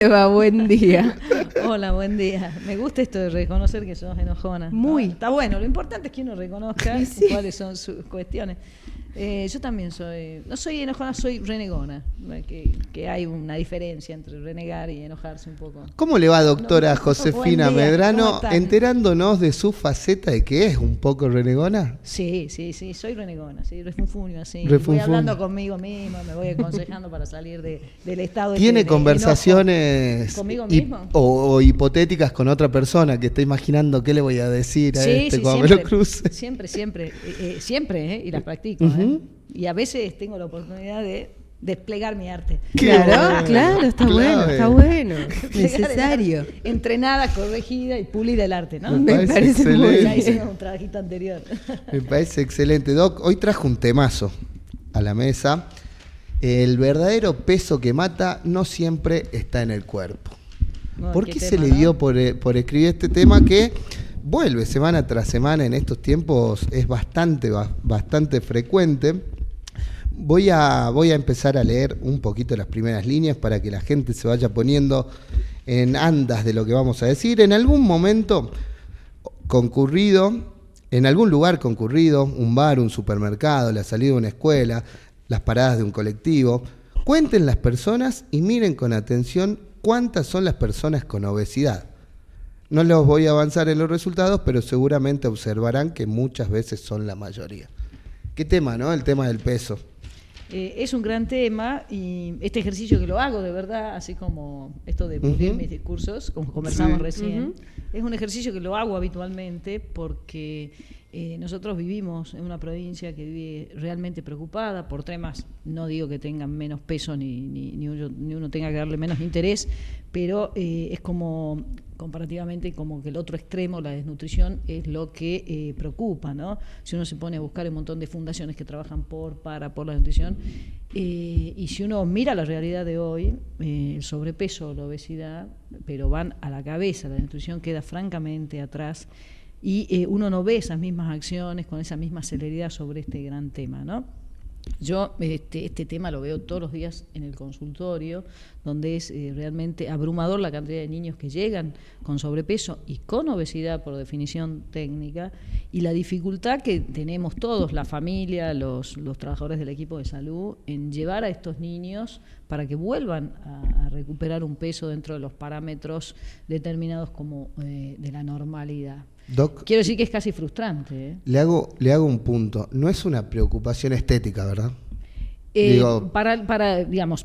Eva, buen día. Hola, buen día. Me gusta esto de reconocer que sos enojona. Muy. Está bueno, lo importante es que uno reconozca Sí. cuáles son sus cuestiones. Yo también soy, no soy enojona, soy renegona, que hay una diferencia entre renegar y enojarse un poco. ¿Cómo le va, doctora Josefina Buen día, ¿cómo Medrano, están? enterándonos de su faceta de que es un poco renegona? Sí, soy renegona, sí, refunfuño así. Voy Refunfuño. hablando conmigo misma, me voy aconsejando para salir del estado. ¿Tiene de conversaciones enojo. ¿Conmigo mismo? o hipotéticas con otra persona que está imaginando qué le voy a decir a cuando me lo cruce? Siempre, y las practico. Y a veces tengo la oportunidad de desplegar mi arte. Claro, está bueno, necesario. Entrenada, corregida y pulida el arte, ¿no? Me parece muy excelente. Ya hicimos un trabajito anterior. Me parece excelente. Doc, hoy trajo un temazo a la mesa. El verdadero peso que mata no siempre está en el cuerpo. No, ¿Por qué se le dio por escribir este tema que vuelve semana tras semana en estos tiempos? Es bastante frecuente. Voy a empezar a leer un poquito las primeras líneas para que la gente se vaya poniendo en andas de lo que vamos a decir. En algún momento concurrido, en algún lugar concurrido, un bar, un supermercado, la salida de una escuela, las paradas de un colectivo, cuenten las personas y miren con atención cuántas son las personas con obesidad. No los voy a avanzar en los resultados, pero seguramente observarán que muchas veces son la mayoría. ¿Qué tema, no? El tema del peso. Es un gran tema y este ejercicio que lo hago de verdad, así como esto de pulir mis discursos, como conversamos recién, es un ejercicio que lo hago habitualmente porque nosotros vivimos en una provincia que vive realmente preocupada por temas, no digo que tengan menos peso ni uno tenga que darle menos interés, pero es como comparativamente como que el otro extremo, la desnutrición, es lo que preocupa, ¿no? Si uno se pone a buscar un montón de fundaciones que trabajan por la nutrición, y si uno mira la realidad de hoy, el sobrepeso, la obesidad, pero van a la cabeza, la nutrición queda francamente atrás, y uno no ve esas mismas acciones con esa misma celeridad sobre este gran tema, ¿no? Yo este tema lo veo todos los días en el consultorio, donde es realmente abrumador la cantidad de niños que llegan con sobrepeso y con obesidad por definición técnica, y la dificultad que tenemos todos, la familia, los trabajadores del equipo de salud, en llevar a estos niños para que vuelvan a recuperar un peso dentro de los parámetros determinados como de la normalidad. Doc, quiero decir que es casi frustrante. Le hago un punto. No es una preocupación estética, ¿verdad? Para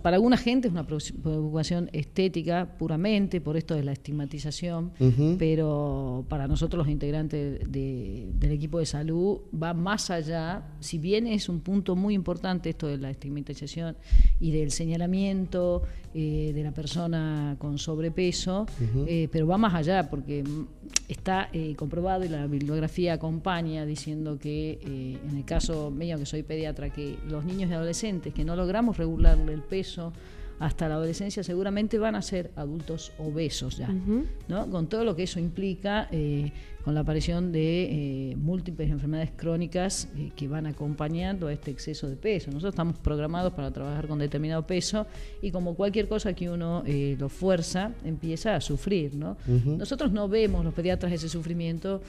alguna gente es una preocupación estética puramente por esto de la estigmatización, pero para nosotros los integrantes del equipo de salud va más allá, si bien es un punto muy importante esto de la estigmatización y del señalamiento de la persona con sobrepeso, pero va más allá porque está comprobado y la bibliografía acompaña diciendo que en el caso mío, que soy pediatra, que los niños y adolescentes que no logramos regularle el peso hasta la adolescencia seguramente van a ser adultos obesos ya, ¿no? Con todo lo que eso implica, con la aparición de múltiples enfermedades crónicas que van acompañando a este exceso de peso. Nosotros estamos programados para trabajar con determinado peso y como cualquier cosa que uno lo fuerza, empieza a sufrir, ¿no? Nosotros no vemos los pediatras ese sufrimiento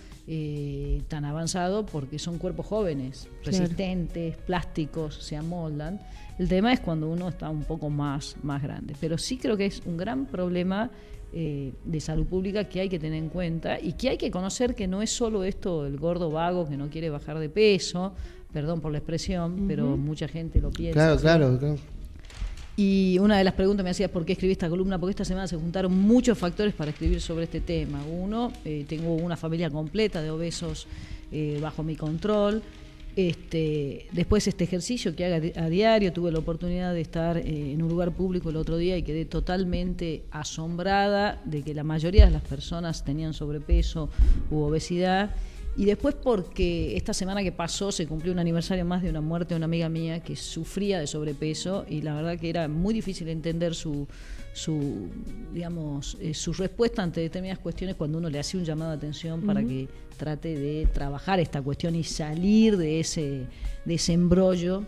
tan avanzado porque son cuerpos jóvenes, resistentes, plásticos, se amoldan. El tema es cuando uno está un poco más grande. Pero sí creo que es un gran problema de salud pública que hay que tener en cuenta y que hay que conocer que no es solo esto el gordo vago que no quiere bajar de peso, perdón por la expresión, pero mucha gente lo piensa. Claro. Y una de las preguntas me hacía por qué escribí esta columna, porque esta semana se juntaron muchos factores para escribir sobre este tema. Uno, tengo una familia completa de obesos bajo mi control. Después este ejercicio que haga a diario, tuve la oportunidad de estar en un lugar público el otro día y quedé totalmente asombrada de que la mayoría de las personas tenían sobrepeso u obesidad. Y después porque esta semana que pasó se cumplió un aniversario más de una muerte de una amiga mía que sufría de sobrepeso y la verdad que era muy difícil entender su respuesta ante determinadas cuestiones cuando uno le hace un llamado de atención para que trate de trabajar esta cuestión y salir de ese embrollo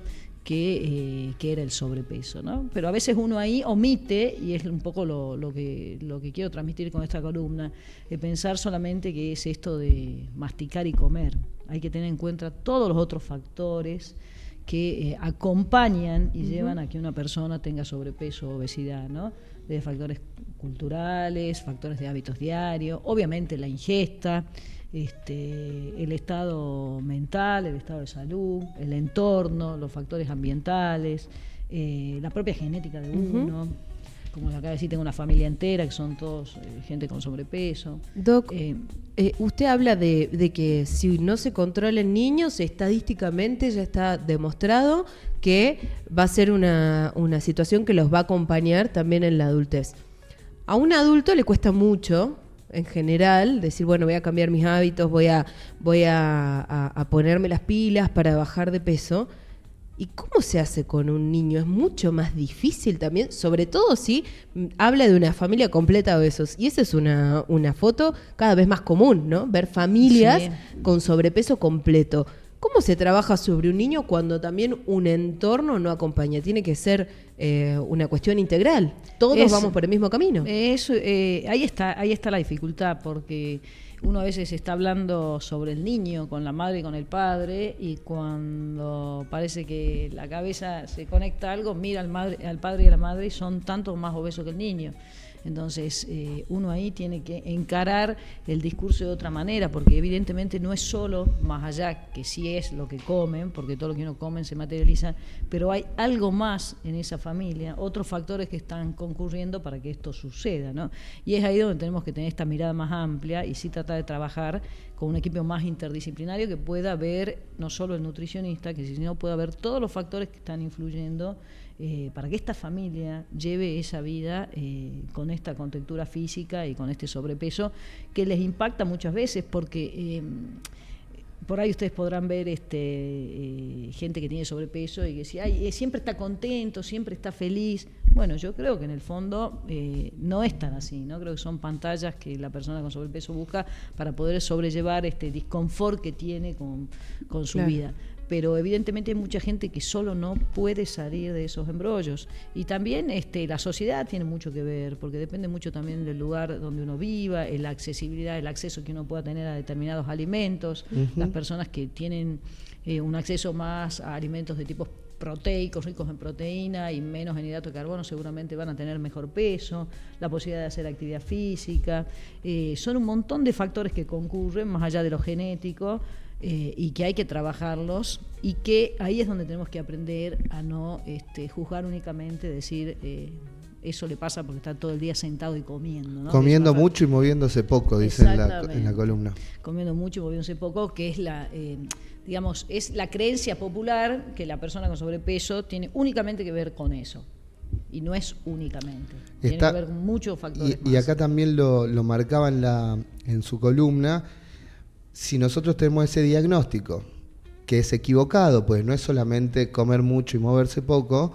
que era el sobrepeso, ¿no? Pero a veces uno ahí omite, y es un poco lo que quiero transmitir con esta columna, pensar solamente que es esto de masticar y comer. Hay que tener en cuenta todos los otros factores que acompañan y llevan a que una persona tenga sobrepeso o obesidad, ¿no? Desde factores culturales, factores de hábitos diarios, obviamente la ingesta, el estado mental, el estado de salud, el entorno, los factores ambientales, la propia genética de uno. Como acaba de decir, tengo una familia entera que son todos gente con sobrepeso. Doc, usted habla de que si no se controla en niños, estadísticamente ya está demostrado que va a ser una situación que los va a acompañar también en la adultez. A un adulto le cuesta mucho, en general, decir, bueno, voy a cambiar mis hábitos, voy a ponerme las pilas para bajar de peso. ¿Y cómo se hace con un niño? Es mucho más difícil también, sobre todo si habla de una familia completa de obesos. Y esa es una foto cada vez más común, ¿no? Ver familias con sobrepeso completo. ¿Cómo se trabaja sobre un niño cuando también un entorno no acompaña? Tiene que ser una cuestión integral. Todos vamos por el mismo camino. Ahí está la dificultad, porque uno a veces está hablando sobre el niño con la madre y con el padre, y cuando parece que la cabeza se conecta a algo, mira al padre y a la madre y son tanto más obesos que el niño. Entonces uno ahí tiene que encarar el discurso de otra manera, porque evidentemente no es solo, más allá que sí es lo que comen, porque todo lo que uno come se materializa, pero hay algo más en esa familia, otros factores que están concurriendo para que esto suceda, ¿no? Y es ahí donde tenemos que tener esta mirada más amplia y sí tratar de trabajar con un equipo más interdisciplinario que pueda ver no solo el nutricionista, que sino pueda ver todos los factores que están influyendo para que esta familia lleve esa vida con esta contextura física y con este sobrepeso que les impacta muchas veces, porque por ahí ustedes podrán ver gente que tiene sobrepeso y que dice, siempre está contento, siempre está feliz. Bueno, yo creo que en el fondo no es tan así, ¿no? Creo que son pantallas que la persona con sobrepeso busca para poder sobrellevar este disconfort que tiene con su vida. Pero evidentemente hay mucha gente que solo no puede salir de esos embrollos. Y también la sociedad tiene mucho que ver, porque depende mucho también del lugar donde uno viva, la accesibilidad, el acceso que uno pueda tener a determinados alimentos. Las personas que tienen un acceso más a alimentos de tipo proteicos, ricos en proteína y menos en hidrato de carbono, seguramente van a tener mejor peso, la posibilidad de hacer actividad física. Son un montón de factores que concurren, más allá de lo genético, y que hay que trabajarlos, y que ahí es donde tenemos que aprender a no juzgar únicamente, decir eso le pasa porque está todo el día sentado y comiendo, ¿no? Comiendo mucho y moviéndose poco, dice en la columna. Comiendo mucho y moviéndose poco, que es es la creencia popular que la persona con sobrepeso tiene únicamente que ver con eso. Y no es únicamente. Tiene que ver con muchos factores más. Y acá también lo marcaba en su columna. Si nosotros tenemos ese diagnóstico, que es equivocado, pues no es solamente comer mucho y moverse poco,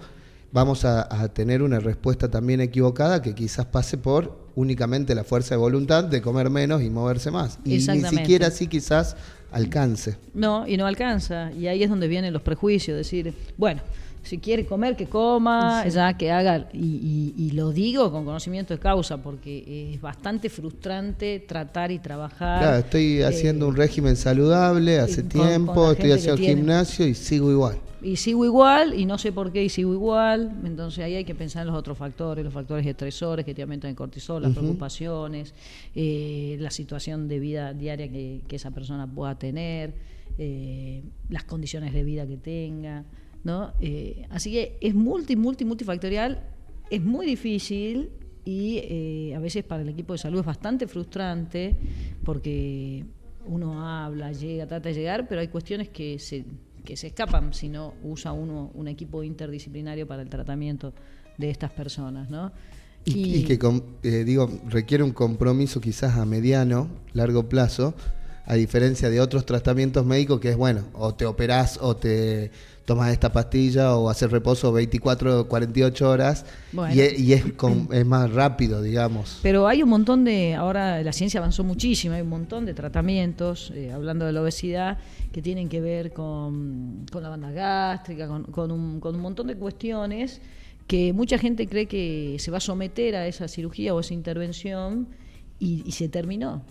vamos a tener una respuesta también equivocada que quizás pase por únicamente la fuerza de voluntad de comer menos y moverse más. Y ni siquiera así quizás alcance. No, y no alcanza. Y ahí es donde vienen los prejuicios, decir, bueno, si quiere comer, que coma, ya que haga, y lo digo con conocimiento de causa, porque es bastante frustrante tratar y trabajar. Claro, estoy haciendo un régimen saludable hace tiempo, estoy haciendo gimnasio y sigo igual. Y sigo igual, y no sé por qué, y sigo igual. Entonces ahí hay que pensar en los otros factores, los factores estresores que te aumentan el cortisol, las preocupaciones, la situación de vida diaria que esa persona pueda tener, las condiciones de vida que tenga, ¿no? Así que es multifactorial, es muy difícil, y a veces para el equipo de salud es bastante frustrante, porque uno habla, trata de llegar, pero hay cuestiones que se escapan si no usa uno un equipo interdisciplinario para el tratamiento de estas personas, ¿no? Y que requiere un compromiso quizás a mediano, largo plazo, a diferencia de otros tratamientos médicos que es, bueno, o te operás o te tomas esta pastilla o haces reposo 24 o 48 horas, bueno, y es más rápido, digamos. Pero hay un montón ahora la ciencia avanzó muchísimo, hay un montón de tratamientos, hablando de la obesidad, que tienen que ver con la banda gástrica, con un montón de cuestiones que mucha gente cree que se va a someter a esa cirugía o esa intervención y se terminó.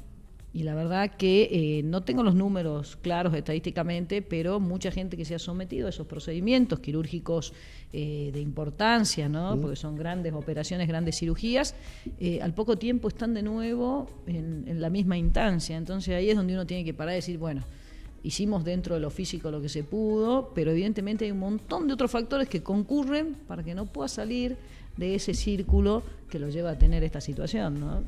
Y la verdad que no tengo los números claros estadísticamente, pero mucha gente que se ha sometido a esos procedimientos quirúrgicos de importancia, ¿no? Porque son grandes operaciones, grandes cirugías, al poco tiempo están de nuevo en la misma instancia. Entonces ahí es donde uno tiene que parar y decir, bueno, hicimos dentro de lo físico lo que se pudo, pero evidentemente hay un montón de otros factores que concurren para que no pueda salir de ese círculo que lo lleva a tener esta situación, ¿no?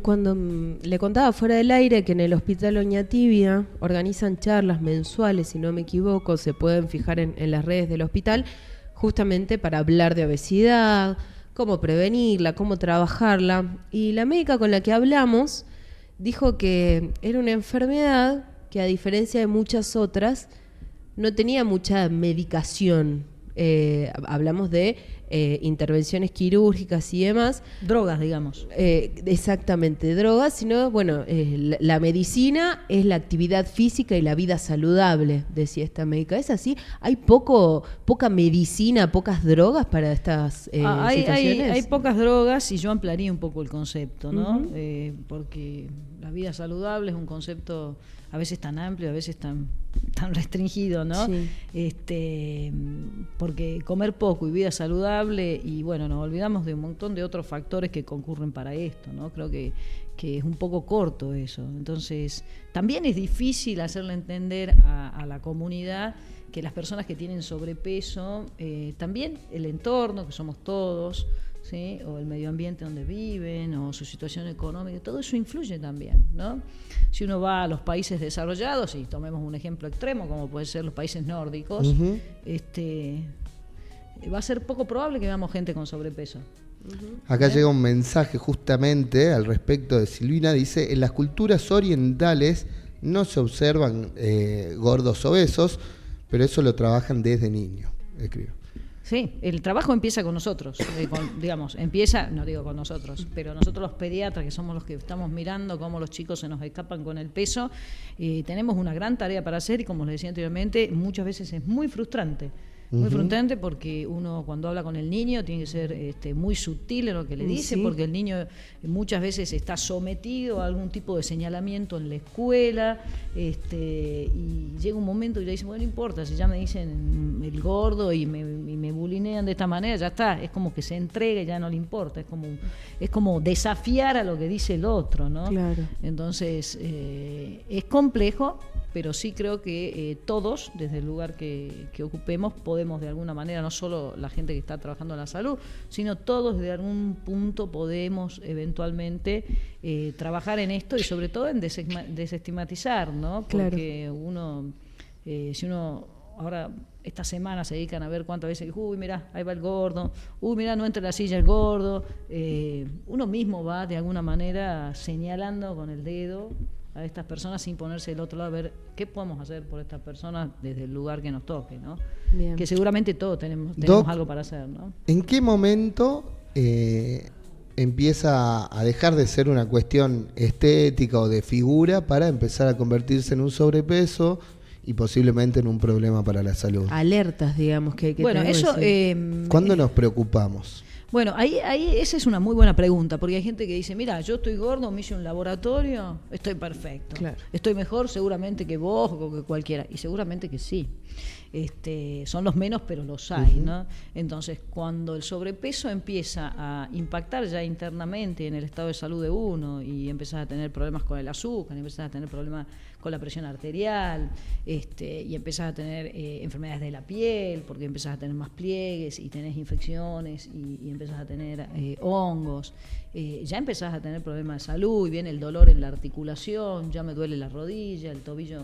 Cuando le contaba fuera del aire que en el Hospital Oñatibia organizan charlas mensuales, si no me equivoco, se pueden fijar en las redes del hospital, justamente para hablar de obesidad, cómo prevenirla, cómo trabajarla. Y la médica con la que hablamos dijo que era una enfermedad que, a diferencia de muchas otras, no tenía mucha medicación. Hablamos de intervenciones quirúrgicas y demás. Drogas, digamos. Exactamente, drogas, sino, bueno, la medicina es la actividad física y la vida saludable, decía esta médica. ¿Es así? ¿Hay poca medicina, pocas drogas para estas situaciones? Hay pocas drogas, y yo ampliaría un poco el concepto, ¿no? Uh-huh. Porque la vida saludable es un concepto a veces tan amplio, a veces tan restringido, ¿no? Sí. Porque comer poco y vida saludable, y bueno, nos olvidamos de un montón de otros factores que concurren para esto, ¿no? Creo que es un poco corto eso. Entonces, también es difícil hacerle entender a la comunidad que las personas que tienen sobrepeso, también el entorno, que somos todos, ¿sí? O el medio ambiente donde viven, o su situación económica, todo eso influye también, ¿no? Si uno va a los países desarrollados, y tomemos un ejemplo extremo como pueden ser los países nórdicos, uh-huh, va a ser poco probable que veamos gente con sobrepeso. Uh-huh. Acá llega un mensaje justamente al respecto de Silvina, dice: en las culturas orientales no se observan gordos obesos, pero eso lo trabajan desde niño, escribo. Sí, el trabajo empieza con nosotros, no digo con nosotros, pero nosotros los pediatras, que somos los que estamos mirando cómo los chicos se nos escapan con el peso, tenemos una gran tarea para hacer, y como les decía anteriormente, muchas veces es muy frustrante. Muy frustrante, porque uno, cuando habla con el niño, tiene que ser muy sutil en lo que le dice, sí, porque el niño muchas veces está sometido a algún tipo de señalamiento en la escuela, y llega un momento y le dicen, bueno, no importa, si ya me dicen el gordo y me bulinean de esta manera, ya está, es como que se entrega y ya no le importa, es como desafiar a lo que dice el otro, ¿no? Claro. Entonces, es complejo, pero sí creo que todos, desde el lugar que ocupemos, podemos de alguna manera, no solo la gente que está trabajando en la salud, sino todos de algún punto podemos eventualmente trabajar en esto, y sobre todo en desestigmatizar, ¿no? Porque claro, si uno ahora esta semana se dedican a ver cuántas veces, uy, mirá, ahí va el gordo, uy, mirá, no entra en la silla el gordo, uno mismo va de alguna manera señalando con el dedo a estas personas sin ponerse del otro lado, a ver qué podemos hacer por estas personas desde el lugar que nos toque, ¿no? Bien. Que seguramente todos tenemos Doc, algo para hacer, ¿no? ¿En qué momento empieza a dejar de ser una cuestión estética o de figura para empezar a convertirse en un sobrepeso y posiblemente en un problema para la salud? Alertas, digamos, que bueno, eso... ¿Cuándo nos preocupamos? Bueno, ahí esa es una muy buena pregunta, porque hay gente que dice, mira, yo estoy gordo, me hice un laboratorio, estoy perfecto. Claro. Estoy mejor seguramente que vos o que cualquiera, y seguramente que sí. Son los menos, pero los hay, ¿no? Entonces, cuando el sobrepeso empieza a impactar ya internamente en el estado de salud de uno, y empezás a tener problemas con el azúcar, y empezás a tener problemas con la presión arterial, y empezás a tener enfermedades de la piel, porque empezás a tener más pliegues y tenés infecciones, y empezás a tener hongos, ya empezás a tener problemas de salud, y viene el dolor en la articulación, ya me duele la rodilla, el tobillo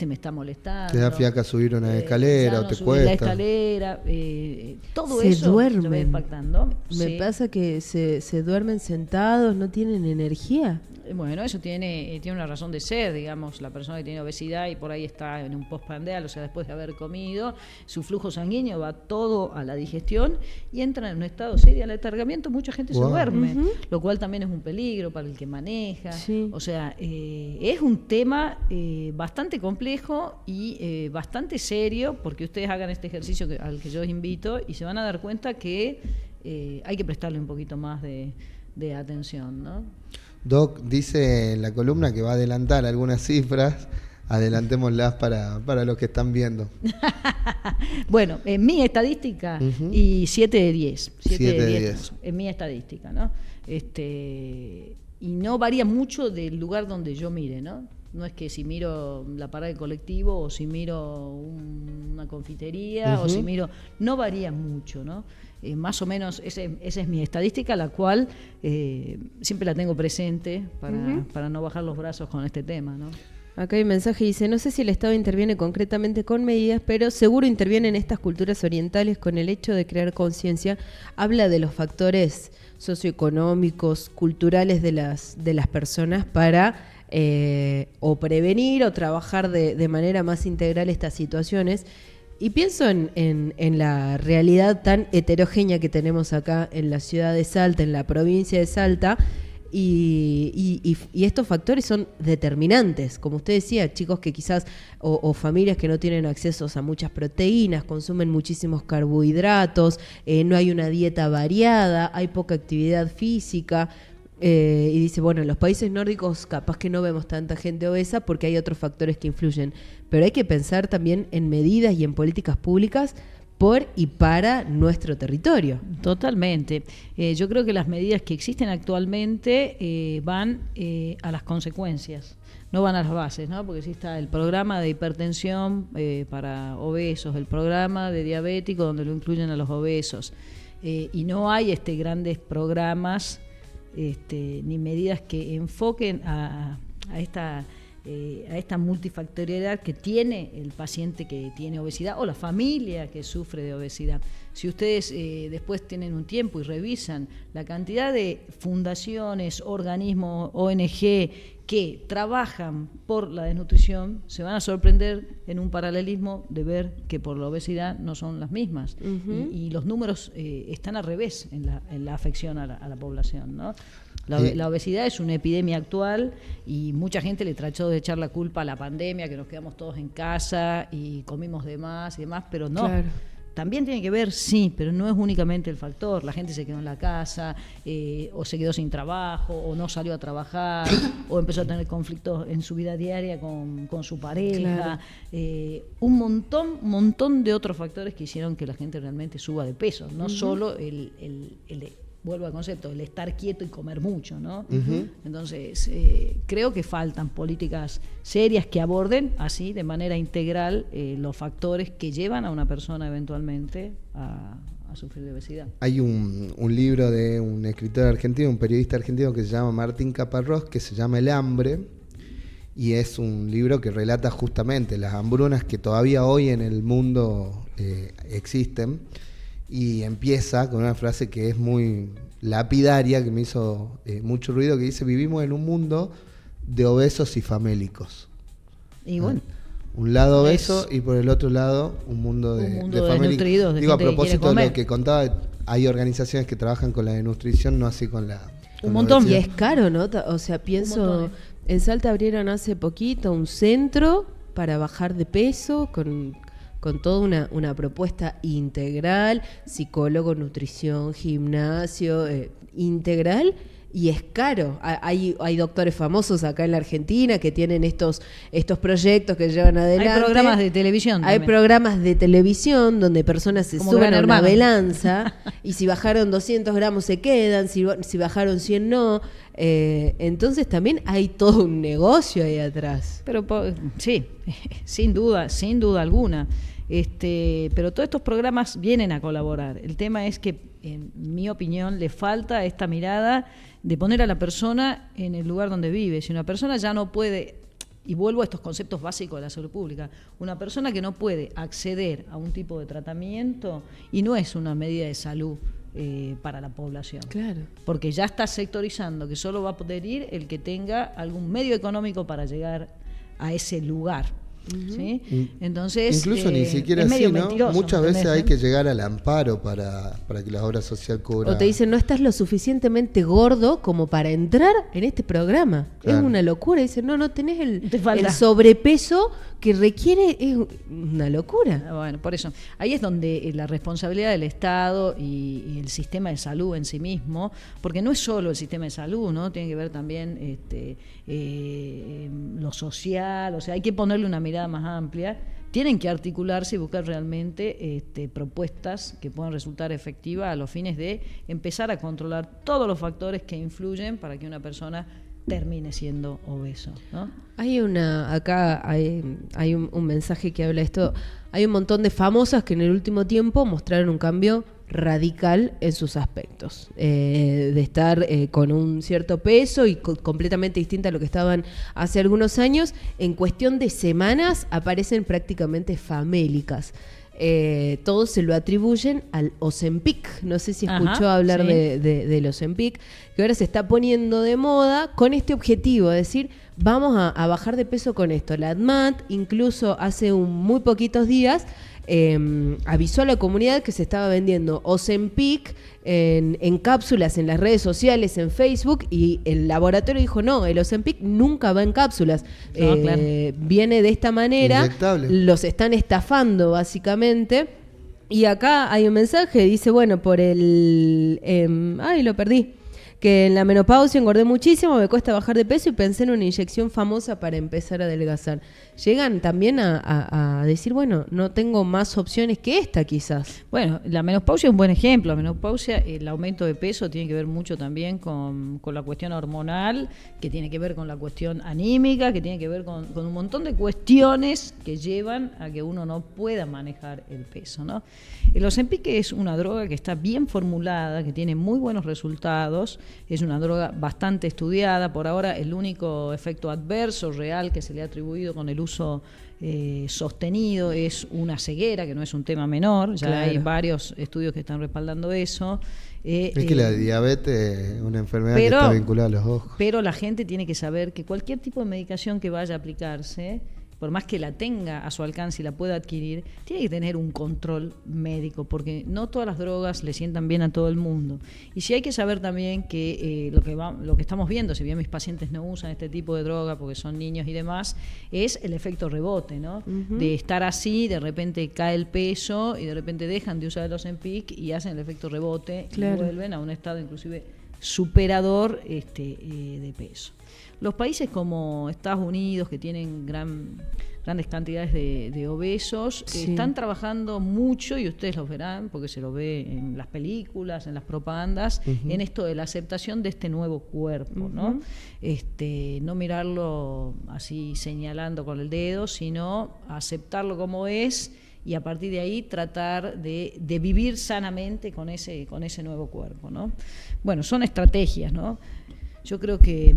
me está molestando. Te da fiaca subir una escalera, o te cuesta. La escalera, todo se eso duermen. se va impactando. Me pasa que se duermen sentados, no tienen energía. Bueno, eso tiene una razón de ser, digamos, la persona que tiene obesidad y por ahí está en un postprandial, o sea, después de haber comido, su flujo sanguíneo va todo a la digestión y entra en un estado serio de letargamiento, mucha gente se duerme, lo cual también es un peligro para el que maneja, o sea, es un tema bastante complejo y bastante serio, porque ustedes hagan este ejercicio al que yo os invito y se van a dar cuenta que hay que prestarle un poquito más de atención, ¿no? Doc dice en la columna que va a adelantar algunas cifras, adelantémoslas para los que están viendo. Bueno, en mi estadística, y 7 de 10. 7 de 10. En mi estadística, ¿no? Y no varía mucho del lugar donde yo mire, ¿no? No es que si miro la parada del colectivo o si miro una confitería o si miro... No varía mucho, ¿no? Más o menos esa es mi estadística, la cual siempre la tengo presente para no bajar los brazos con este tema, ¿no? Acá hay un mensaje, dice, no sé si el Estado interviene concretamente con medidas, pero seguro interviene en estas culturas orientales con el hecho de crear conciencia. Habla de los factores socioeconómicos, culturales de las personas para o prevenir o trabajar de manera más integral estas situaciones. Y pienso en la realidad tan heterogénea que tenemos acá en la ciudad de Salta, en la provincia de Salta, y estos factores son determinantes. Como usted decía, chicos que quizás, o familias que no tienen acceso a muchas proteínas, consumen muchísimos carbohidratos, no hay una dieta variada, hay poca actividad física. Y dice, bueno, en los países nórdicos capaz que no vemos tanta gente obesa porque hay otros factores que influyen, pero hay que pensar también en medidas y en políticas públicas por y para nuestro territorio. Totalmente. Yo creo que las medidas que existen actualmente van a las consecuencias, no van a las bases, ¿no? Porque sí está el programa de hipertensión para obesos, el programa de diabético donde lo incluyen a los obesos, y no hay grandes programas ni medidas que enfoquen a esta multifactorialidad que tiene el paciente que tiene obesidad o la familia que sufre de obesidad. Si ustedes después tienen un tiempo y revisan la cantidad de fundaciones, organismos, ONG que trabajan por la desnutrición, se van a sorprender en un paralelismo de ver que por la obesidad no son las mismas. Y los números están al revés en la afección a la población, ¿no? La obesidad es una epidemia actual y mucha gente le trató de echar la culpa a la pandemia, que nos quedamos todos en casa y comimos de más y demás, pero no. Claro. También tiene que ver, sí, pero no es únicamente el factor. La gente se quedó en la casa, o se quedó sin trabajo, o no salió a trabajar, o empezó a tener conflictos en su vida diaria con su pareja. Claro. Un montón de otros factores que hicieron que la gente realmente suba de peso. No solo vuelvo al concepto, el estar quieto y comer mucho, ¿no? Entonces, creo que faltan políticas serias que aborden así, de manera integral, los factores que llevan a una persona eventualmente a sufrir de obesidad. Hay un libro de un escritor argentino, un periodista argentino que se llama Martín Caparrós, que se llama El hambre, y es un libro que relata justamente las hambrunas que todavía hoy en el mundo existen. Y empieza con una frase que es muy lapidaria, que me hizo mucho ruido, que dice: vivimos en un mundo de obesos y famélicos. Y bueno, un lado obeso y por el otro lado un mundo de famélicos. Digo, a propósito de lo que contaba, hay organizaciones que trabajan con la desnutrición, no así con la... Un montón. Y es caro, ¿no? O sea, pienso, en Salta abrieron hace poquito un centro para bajar de peso con toda una propuesta integral, psicólogo, nutrición, gimnasio, integral, y es caro. Hay doctores famosos acá en la Argentina que tienen estos proyectos que llevan adelante. Hay programas de televisión también. Hay programas de televisión donde personas se suben a una balanza y si bajaron 200 gramos se quedan, si bajaron 100 no. Entonces también hay todo un negocio ahí atrás. Pero sí, sin duda alguna. Pero todos estos programas vienen a colaborar. El tema es que, en mi opinión, le falta esta mirada de poner a la persona en el lugar donde vive. Si una persona ya no puede, y vuelvo a estos conceptos básicos de la salud pública, una persona que no puede acceder a un tipo de tratamiento, y no es una medida de salud, para la población. Claro. Porque ya está sectorizando que solo va a poder ir el que tenga algún medio económico para llegar a ese lugar. ¿Sí? Entonces, incluso ni siquiera así, ¿no? Muchas veces hay que llegar al amparo para que la obra social cubra. O te dicen, no estás lo suficientemente gordo como para entrar en este programa. Claro. Es una locura. Dicen, no tenés el sobrepeso que requiere. Es una locura. Bueno, por eso. Ahí es donde la responsabilidad del Estado y el sistema de salud en sí mismo, porque no es solo el sistema de salud, ¿no? Tiene que ver también lo social, o sea, hay que ponerle una mirada más amplia, tienen que articularse y buscar realmente propuestas que puedan resultar efectivas a los fines de empezar a controlar todos los factores que influyen para que una persona termine siendo obeso, ¿no? Hay un mensaje que habla de esto. Hay un montón de famosas que en el último tiempo mostraron un cambio radical en sus aspectos, de estar con un cierto peso y completamente distinta a lo que estaban hace algunos años. En cuestión de semanas aparecen prácticamente famélicas. Todos se lo atribuyen al Ozempic. No sé si escuchó hablar del Ozempic, que ahora se está poniendo de moda con este objetivo, es decir, vamos a bajar de peso con esto. La ADMAT incluso hace muy poquitos días avisó a la comunidad que se estaba vendiendo Ozempic en cápsulas en las redes sociales, en Facebook, y el laboratorio dijo, no, el Ozempic nunca va en cápsulas. Claro. Viene de esta manera, inyectable. Los están estafando básicamente. Y acá hay un mensaje, dice, bueno, por lo perdí. Que en la menopausia engordé muchísimo, me cuesta bajar de peso y pensé en una inyección famosa para empezar a adelgazar. Llegan también a decir, bueno, no tengo más opciones que esta quizás. Bueno, la menopausia es un buen ejemplo. La menopausia, el aumento de peso tiene que ver mucho también con la cuestión hormonal, que tiene que ver con la cuestión anímica, que tiene que ver con un montón de cuestiones que llevan a que uno no pueda manejar el peso, ¿no? El Ozempic es una droga que está bien formulada, que tiene muy buenos resultados. Es una droga bastante estudiada. Por ahora el único efecto adverso real que se le ha atribuido con el uso sostenido es una ceguera, que no es un tema menor. Ya claro. Hay varios estudios que están respaldando eso. Es que la diabetes es una enfermedad que está vinculada a los ojos. Pero la gente tiene que saber que cualquier tipo de medicación que vaya a aplicarse, por más que la tenga a su alcance y la pueda adquirir, tiene que tener un control médico, porque no todas las drogas le sientan bien a todo el mundo. Y sí hay que saber también que lo que estamos viendo, si bien mis pacientes no usan este tipo de droga porque son niños y demás, es el efecto rebote, ¿no? Uh-huh. De estar así, de repente cae el peso y de repente dejan de usar el Ozempic y hacen el efecto rebote, claro. Y vuelven a un estado inclusive superador de peso. Los países como Estados Unidos, que tienen grandes cantidades de obesos, sí. Están trabajando mucho, y ustedes los verán, porque se lo ve en las películas, en las propagandas, uh-huh. En esto de la aceptación de este nuevo cuerpo, uh-huh. ¿No? No mirarlo así señalando con el dedo, sino aceptarlo como es, y a partir de ahí tratar de vivir sanamente con ese nuevo cuerpo, ¿no? Bueno, son estrategias, ¿no? Yo creo que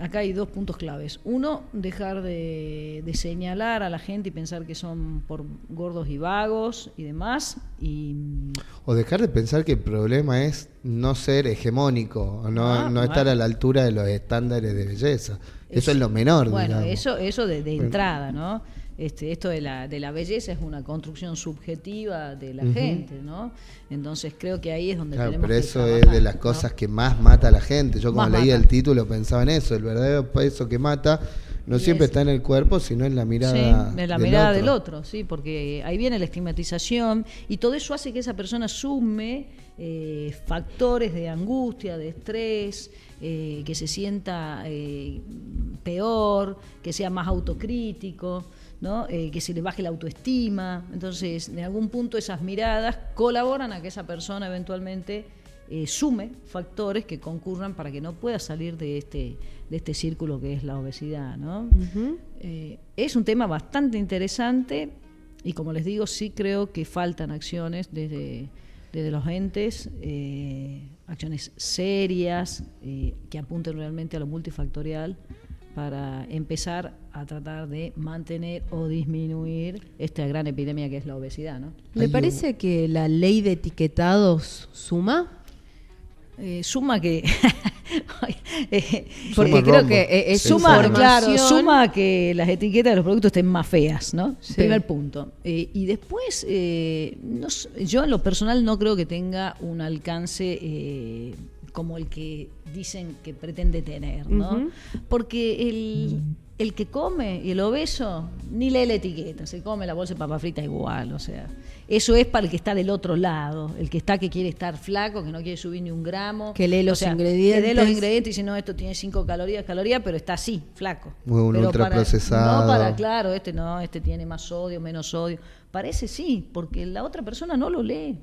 acá hay dos puntos claves. Uno, dejar de señalar a la gente y pensar que son por gordos y vagos y demás. O dejar de pensar que el problema es no ser hegemónico, no estar a la altura de los estándares de belleza. Eso es lo menor. Bueno, digamos. Eso de entrada, ¿no? Esto de la belleza es una construcción subjetiva de la uh-huh. gente, ¿no? Entonces creo que ahí es donde tenemos que trabajar. Pero eso es de las cosas, ¿no?, que más mata a la gente. Yo como leí el título pensaba en eso. El verdadero peso que mata no siempre está en el cuerpo, sino en la mirada del otro, sí, porque ahí viene la estigmatización y todo eso hace que esa persona sume factores de angustia, de estrés, que se sienta peor, que sea más autocrítico, ¿no? Que se le baje la autoestima. Entonces, en algún punto esas miradas colaboran a que esa persona eventualmente sume factores que concurran para que no pueda salir de este círculo que es la obesidad, ¿no? Uh-huh. Es un tema bastante interesante y, como les digo, sí creo que faltan acciones desde los entes, acciones serias que apunten realmente a lo multifactorial para empezar a tratar de mantener o disminuir esta gran epidemia que es la obesidad, ¿no? ¿Le parece que la ley de etiquetados suma? Suma que porque creo que suma que las etiquetas de los productos estén más feas, ¿no? Sí. Primer punto. Y después yo en lo personal no creo que tenga un alcance como el que dicen que pretende tener, ¿no? Uh-huh. Porque el que come y el obeso ni lee la etiqueta, se come la bolsa de papa frita igual, o sea, eso es para el que está del otro lado, el que quiere estar flaco, que no quiere subir ni un gramo, que lee los ingredientes, que lee los ingredientes y dice, no, esto tiene 5 calorías, pero está así, flaco. Un ultraprocesado. Claro, este tiene más sodio, menos sodio. Parece sí, porque la otra persona no lo lee,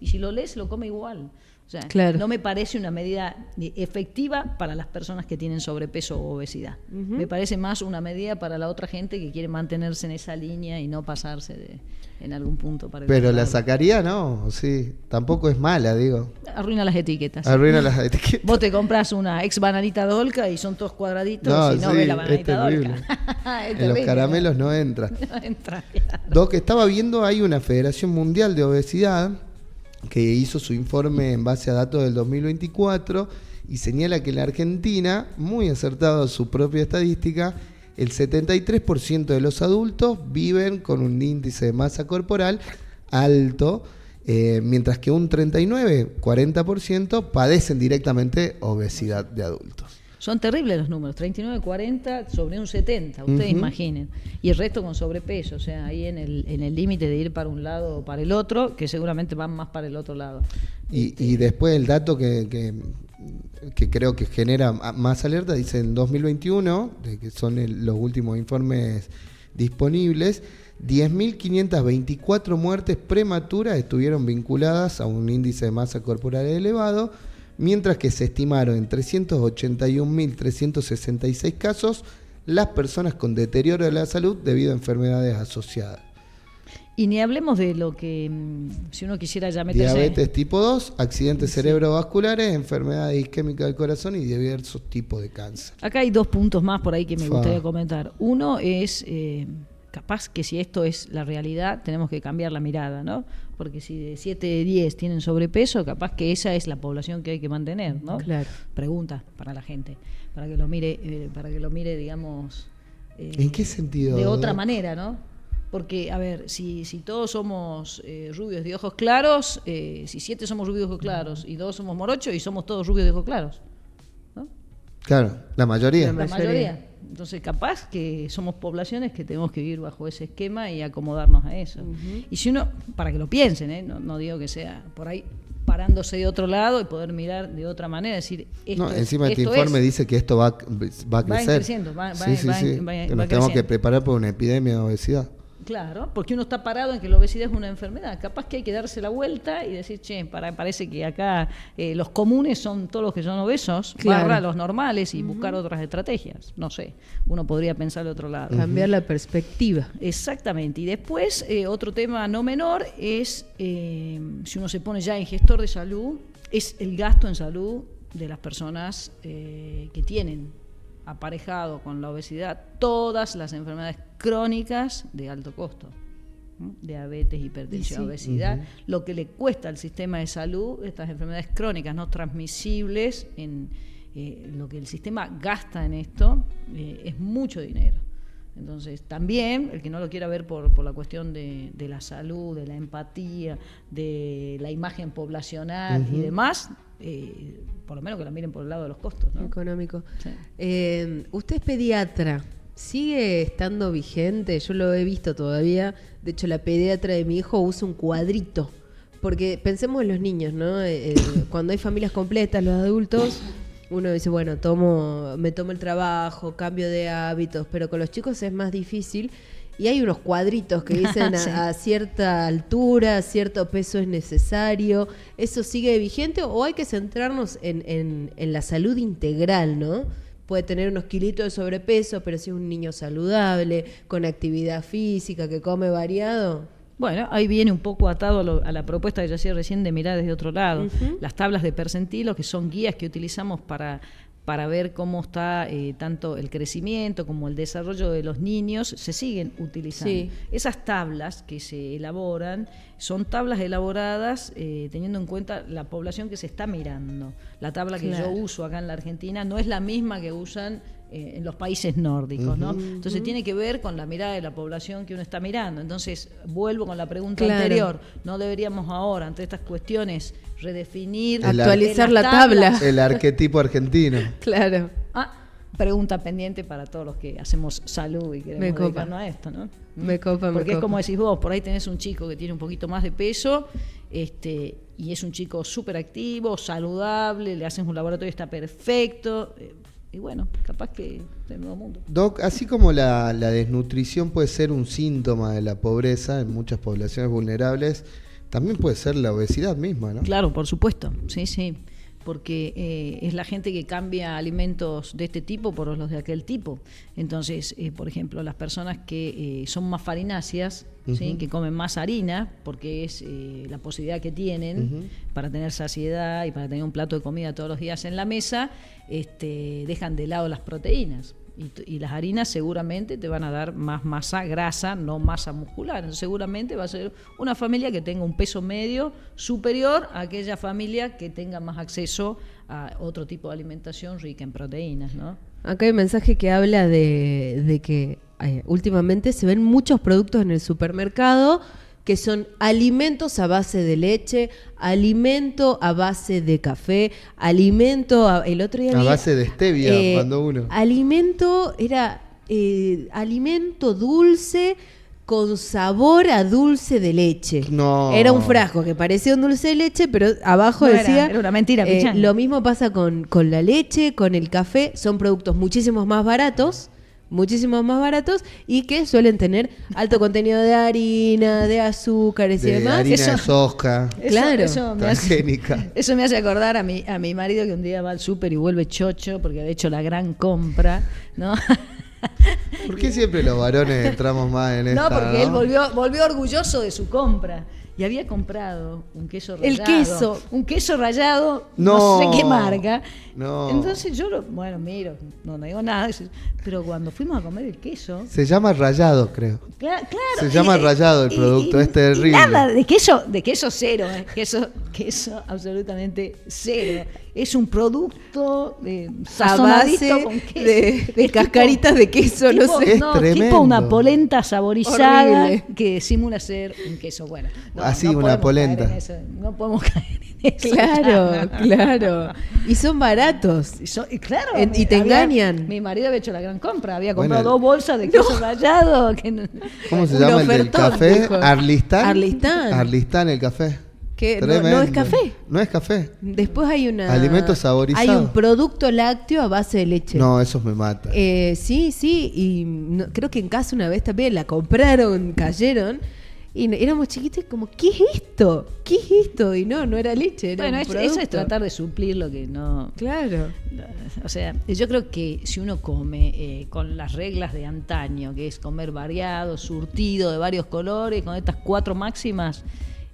y si lo lee se lo come igual. O sea, claro. No me parece una medida efectiva para las personas que tienen sobrepeso o obesidad. Uh-huh. Me parece más una medida para la otra gente que quiere mantenerse en esa línea y no pasarse en algún punto. Pero la sacaría, ¿no? Sí, tampoco es mala, digo. Arruina las etiquetas. Vos te compras una ex bananita Dolca y son todos cuadraditos y no ves la bananita Dolca. En los caramelos no entra. No entra, claro. Doc, estaba viendo, hay una Federación Mundial de Obesidad que hizo su informe en base a datos del 2024 y señala que en la Argentina, muy acertado su propia estadística, el 73% de los adultos viven con un índice de masa corporal alto, mientras que un 39-40% padecen directamente obesidad de adultos. Son terribles los números, 39-40 sobre un 70, ustedes imaginen. Y el resto con sobrepeso, o sea, ahí en el límite de ir para un lado o para el otro, que seguramente van más para el otro lado. Y después el dato que creo que genera más alerta, dice en 2021, que son los últimos informes disponibles, 10.524 muertes prematuras estuvieron vinculadas a un índice de masa corporal elevado, mientras que se estimaron en 381.366 casos las personas con deterioro de la salud debido a enfermedades asociadas. Y ni hablemos de lo que, si uno quisiera ya meterse... Diabetes tipo 2, accidentes cerebrovasculares, enfermedades isquémicas del corazón y diversos tipos de cáncer. Acá hay 2 puntos más por ahí que me gustaría comentar. Uno es... capaz que si esto es la realidad, tenemos que cambiar la mirada, ¿no? Porque si de 7 de 10 tienen sobrepeso, capaz que esa es la población que hay que mantener, ¿no? Claro. Pregunta para la gente, para que lo mire, digamos... ¿En qué sentido? De otra manera, ¿no? Porque, a ver, si todos somos rubios de ojos claros, si 7 somos rubios de ojos claros y 2 somos morochos y somos todos rubios de ojos claros, ¿no? Claro, la mayoría. La mayoría. Entonces, capaz que somos poblaciones que tenemos que vivir bajo ese esquema y acomodarnos a eso. Uh-huh. Y si uno, para que lo piensen, no digo que sea por ahí parándose de otro lado y poder mirar de otra manera, decir, encima este informe dice que esto va a crecer. Va creciendo, va que nos tenemos que preparar por una epidemia de obesidad. Claro, porque uno está parado en que la obesidad es una enfermedad. Capaz que hay que darse la vuelta y decir, parece que acá los comunes son todos los que son obesos, barra los normales y buscar otras estrategias. No sé, uno podría pensar de otro lado. Cambiar la perspectiva. Exactamente. Y después, otro tema no menor es, si uno se pone ya en gestor de salud, es el gasto en salud de las personas que tienen aparejado con la obesidad todas las enfermedades crónicas de alto costo, ¿no? Diabetes, hipertensión, obesidad, lo que le cuesta al sistema de salud, estas enfermedades crónicas no transmisibles, en lo que el sistema gasta en esto, es mucho dinero. Entonces, también, el que no lo quiera ver por la cuestión de la salud, de la empatía, de la imagen poblacional y demás, por lo menos que la miren por el lado de los costos, ¿no? Económico. Sí. Usted es pediatra, ¿sigue estando vigente? Yo lo he visto todavía. De hecho, la pediatra de mi hijo usa un cuadrito. Porque pensemos en los niños, ¿no? Cuando hay familias completas, los adultos, uno dice, bueno, me tomo el trabajo, cambio de hábitos, pero con los chicos es más difícil. Y hay unos cuadritos que dicen a cierta altura, cierto peso es necesario. ¿Eso sigue vigente o hay que centrarnos en la salud integral, ¿no? Puede tener unos kilitos de sobrepeso, pero si es un niño saludable, con actividad física, que come variado. Bueno, ahí viene un poco atado a la propuesta que yo hacía recién de mirar desde otro lado. Las tablas de percentilos, que son guías que utilizamos para para ver cómo está tanto el crecimiento como el desarrollo de los niños, se siguen utilizando. Sí. Esas tablas que se elaboran son tablas elaboradas teniendo en cuenta la población que se está mirando. La tabla que yo uso acá en la Argentina no es la misma que usan en los países nórdicos, ¿no? Entonces tiene que ver con la mirada de la población que uno está mirando. Entonces vuelvo con la pregunta anterior, ¿no deberíamos ahora, ante estas cuestiones, redefinir, actualizar la tabla? El arquetipo argentino. Claro. Pregunta pendiente para todos los que hacemos salud y queremos dedicarnos a esto, ¿no? Porque es como decís vos, por ahí tenés un chico que tiene un poquito más de peso, y es un chico súper activo, saludable, le haces un laboratorio, está perfecto, y bueno, capaz que de nuevo mundo. Doc, así como la desnutrición puede ser un síntoma de la pobreza en muchas poblaciones vulnerables, también puede ser la obesidad misma, ¿no? Claro, por supuesto, sí, porque es la gente que cambia alimentos de este tipo por los de aquel tipo. Entonces, por ejemplo, las personas que son más farináceas, ¿sí? Que comen más harina, porque es la posibilidad que tienen para tener saciedad y para tener un plato de comida todos los días en la mesa, dejan de lado las proteínas. Y las harinas seguramente te van a dar más masa grasa, no masa muscular. Entonces, seguramente va a ser una familia que tenga un peso medio superior a aquella familia que tenga más acceso a otro tipo de alimentación rica en proteínas, ¿no? Acá hay un mensaje que habla de que últimamente se ven muchos productos en el supermercado que son alimentos a base de leche, alimento a base de café, el otro día a base de stevia, cuando uno. Alimento dulce con sabor a dulce de leche. No. Era un frasco que parecía un dulce de leche, pero abajo decía... Era una mentira, lo mismo pasa con la leche, con el café, son productos muchísimo más baratos y que suelen tener alto contenido de harina, de azúcares y demás. Harina de soja, claro. Eso me hace acordar a mi marido que un día va al súper y vuelve chocho porque había hecho la gran compra, ¿no? ¿Por qué siempre los varones entramos más en esta? No, porque él volvió orgulloso de su compra. Y había comprado un queso rallado. Un queso rallado, no sé qué marca. No. Entonces yo miro, no digo nada. Pero cuando fuimos a comer el queso... Se llama rallado, creo. Claro. Se llama rallado el producto, es terrible. Nada, de queso cero, queso absolutamente cero. Es un producto sazonadito con queso. De cascaritas de queso, no sé. Es tremendo. Tipo una polenta saborizada que simula ser un queso bueno. Así, una polenta. No podemos caer en eso. Claro. Y son baratos. Claro. Y te engañan. Mi marido había hecho la gran compra. Había comprado 2 bolsas de queso rallado. ¿Cómo se llama el del café? Dijo. Arlistán el café. Que no es café. No es café. Después hay alimentos saborizados. Hay un producto lácteo a base de leche. No, esos me matan. Sí. Y creo que en casa una vez también la compraron, cayeron. Y éramos chiquitos como, ¿qué es esto? Y no era leche, era un producto. Eso es tratar de suplir lo que no... Claro. O sea, yo creo que si uno come con las reglas de antaño, que es comer variado, surtido de varios colores, con estas 4 máximas,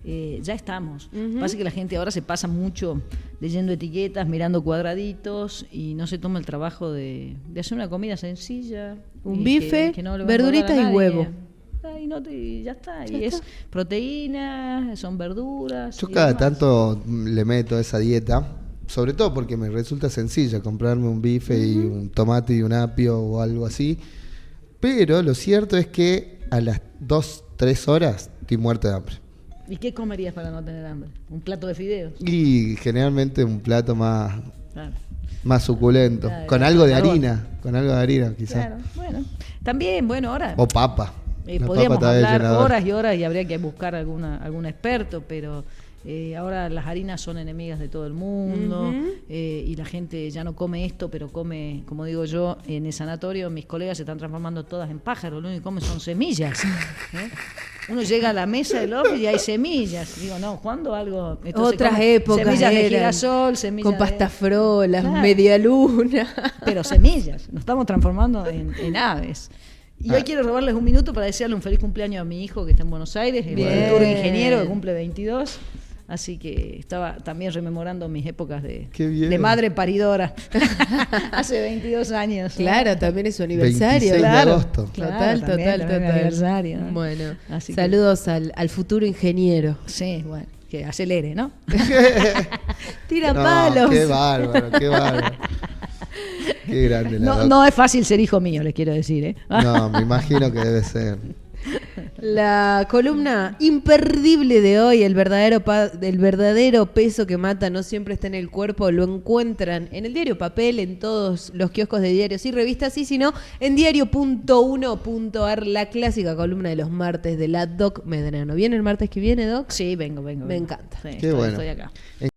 ya estamos. Pasa que la gente ahora se pasa mucho leyendo etiquetas, mirando cuadraditos y no se toma el trabajo de hacer una comida sencilla. Un bife, verduritas y huevo. Y ya está. Es proteína, son verduras. Yo cada tanto le meto esa dieta, sobre todo porque me resulta sencilla comprarme un bife y un tomate y un apio o algo así. Pero lo cierto es que a las 2-3 horas estoy muerto de hambre. ¿Y qué comerías para no tener hambre? ¿Un plato de fideos? Y generalmente un plato más suculento, con algo de harina quizás. Claro, bueno. También, ahora... O papa. Podríamos hablar horas y horas y habría que buscar algún experto, pero ahora las harinas son enemigas de todo el mundo y la gente ya no come esto, pero come, como digo yo, en el sanatorio mis colegas se están transformando todas en pájaros, lo único que comen son semillas. Uno llega a la mesa del office y hay semillas. Digo, no, ¿cuándo algo? Otras épocas semillas de girasol, semillas con pastafrolas, media luna. Pero semillas, nos estamos transformando en aves. Y hoy quiero robarles un minuto para desearle un feliz cumpleaños a mi hijo que está en Buenos Aires, el futuro ingeniero que cumple 22. Así que estaba también rememorando mis épocas de madre paridora. Hace 22 años. Claro, también es su aniversario. 26 de agosto. Total. Aniversario, ¿no? Bueno, así saludos al futuro ingeniero. Sí, bueno, que acelere, ¿no? Tira palos. Qué bárbaro. Qué grande la no es fácil ser hijo mío, les quiero decir, ¿eh? No, me imagino que debe ser. La columna imperdible de hoy, el verdadero peso que mata no siempre está en el cuerpo, lo encuentran en el diario Papel, en todos los kioscos de diarios y revistas, y si no, en diario.1.ar, la clásica columna de los martes de la Doc Medrano. ¿Viene el martes que viene, Doc? Sí, vengo. Me encanta. Sí, Qué bueno. Estoy acá.